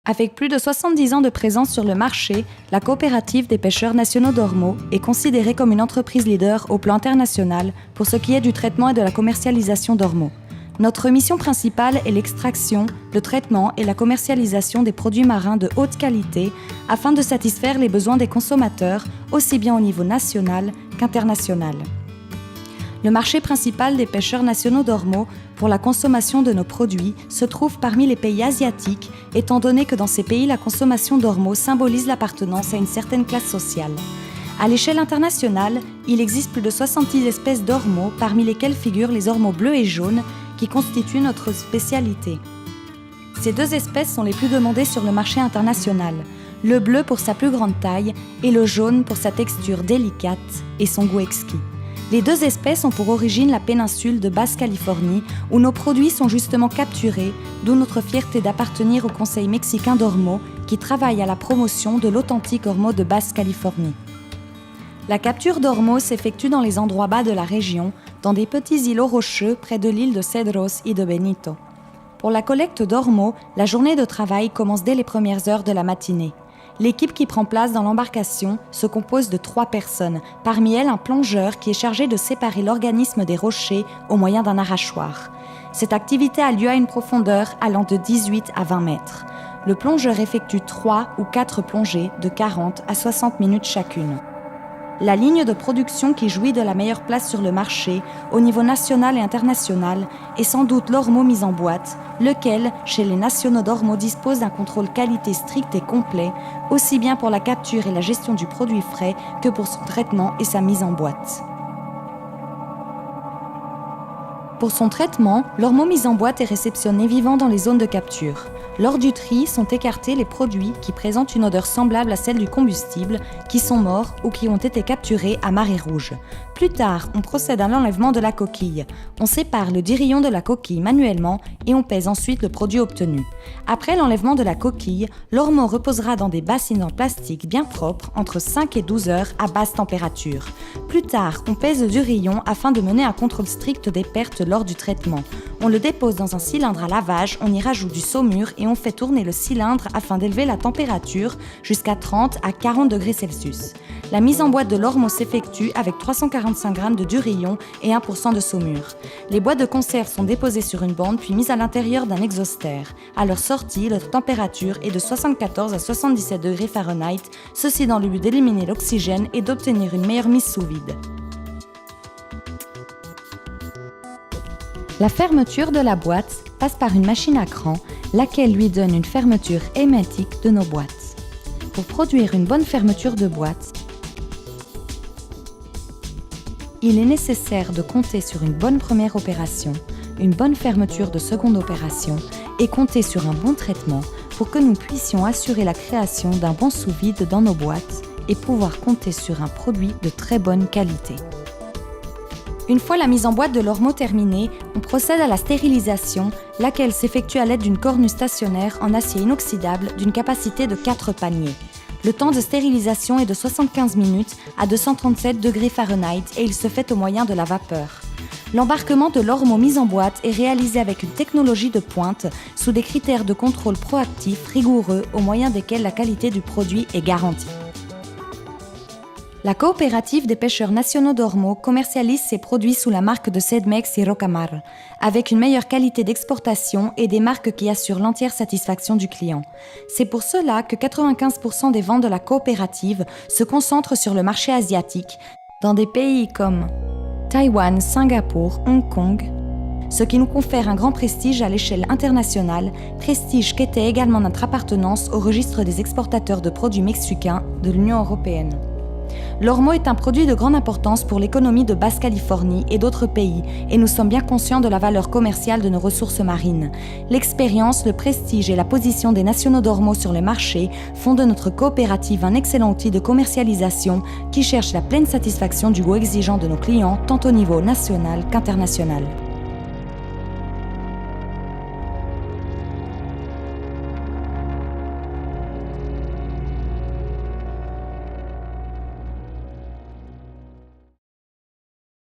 Avec plus de 70 ans de présence sur le marché, la coopérative des pêcheurs nationaux d'Ormeau est considérée comme une entreprise leader au plan international pour ce qui est du traitement et de la commercialisation d'Ormeau. Notre mission principale est l'extraction, le traitement et la commercialisation des produits marins de haute qualité afin de satisfaire les besoins des consommateurs, aussi bien au niveau national qu'international. Le marché principal des pêcheurs nationaux d'Ormeau pour la consommation de nos produits se trouve parmi les pays asiatiques, étant donné que dans ces pays, la consommation d'Ormeau symbolise l'appartenance à une certaine classe sociale. À l'échelle internationale, il existe plus de 66 espèces d'Ormeau, parmi lesquelles figurent les Ormeaux bleus et jaunes, qui constituent notre spécialité. Ces deux espèces sont les plus demandées sur le marché international, le bleu pour sa plus grande taille et le jaune pour sa texture délicate et son goût exquis. Les deux espèces ont pour origine la péninsule de Basse-Californie, où nos produits sont justement capturés, d'où notre fierté d'appartenir au Conseil mexicain d'Ormeau, qui travaille à la promotion de l'authentique Ormeau de Basse-Californie. La capture d'Ormeau s'effectue dans les endroits bas de la région, dans des petits îlots rocheux près de l'île de Cedros et de Benito. Pour la collecte d'Ormeau, la journée de travail commence dès les premières heures de la matinée. L'équipe qui prend place dans l'embarcation se compose de 3 personnes, parmi elles un plongeur qui est chargé de séparer l'organisme des rochers au moyen d'un arrachoir. Cette activité a lieu à une profondeur allant de 18 à 20 mètres. Le plongeur effectue 3 ou 4 plongées de 40 à 60 minutes chacune. La ligne de production qui jouit de la meilleure place sur le marché, au niveau national et international, est sans doute l'Ormeau mis en boîte, lequel, chez les nationaux d'Ormeau, dispose d'un contrôle qualité strict et complet, aussi bien pour la capture et la gestion du produit frais que pour son traitement et sa mise en boîte. Pour son traitement, l'Ormeau mis en boîte est réceptionné vivant dans les zones de capture. Lors du tri, sont écartés les produits qui présentent une odeur semblable à celle du combustible, qui sont morts ou qui ont été capturés à marée rouge. Plus tard, on procède à l'enlèvement de la coquille. On sépare le dirillon de la coquille manuellement et on pèse ensuite le produit obtenu. Après l'enlèvement de la coquille, l'Ormeau reposera dans des bassines en plastique bien propres entre 5 et 12 heures à basse température. Plus tard, on pèse le dirillon afin de mener un contrôle strict des pertes lors du traitement. On le dépose dans un cylindre à lavage, on y rajoute du saumure et on fait tourner le cylindre afin d'élever la température jusqu'à 30 à 40 degrés Celsius. La mise en boîte de l'Ormeau s'effectue avec 345 g de durillon et 1% de saumure. Les boîtes de conserve sont déposées sur une bande puis mises à l'intérieur d'un exhausteur. À leur sortie, leur température est de 74 à 77 degrés Fahrenheit, ceci dans le but d'éliminer l'oxygène et d'obtenir une meilleure mise sous vide. La fermeture de la boîte passe par une machine à cran, laquelle lui donne une fermeture hermétique de nos boîtes. Pour produire une bonne fermeture de boîte, il est nécessaire de compter sur une bonne première opération, une bonne fermeture de seconde opération et compter sur un bon traitement pour que nous puissions assurer la création d'un bon sous-vide dans nos boîtes et pouvoir compter sur un produit de très bonne qualité. Une fois la mise en boîte de l'Ormeau terminée, on procède à la stérilisation, laquelle s'effectue à l'aide d'une cornue stationnaire en acier inoxydable d'une capacité de 4 paniers. Le temps de stérilisation est de 75 minutes à 237 degrés Fahrenheit et il se fait au moyen de la vapeur. L'embarquement de l'Ormeau mis en boîte est réalisé avec une technologie de pointe sous des critères de contrôle proactifs rigoureux au moyen desquels la qualité du produit est garantie. La coopérative des pêcheurs nationaux d'Ormeau commercialise ses produits sous la marque de Sedmex et Rocamar, avec une meilleure qualité d'exportation et des marques qui assurent l'entière satisfaction du client. C'est pour cela que 95% des ventes de la coopérative se concentrent sur le marché asiatique, dans des pays comme Taïwan, Singapour, Hong Kong, ce qui nous confère un grand prestige à l'échelle internationale, prestige qu'était également notre appartenance au registre des exportateurs de produits mexicains de l'Union européenne. L'Ormeau est un produit de grande importance pour l'économie de Basse-Californie et d'autres pays, et nous sommes bien conscients de la valeur commerciale de nos ressources marines. L'expérience, le prestige et la position des nationaux d'Ormeau sur le marché font de notre coopérative un excellent outil de commercialisation qui cherche la pleine satisfaction du goût exigeant de nos clients, tant au niveau national qu'international.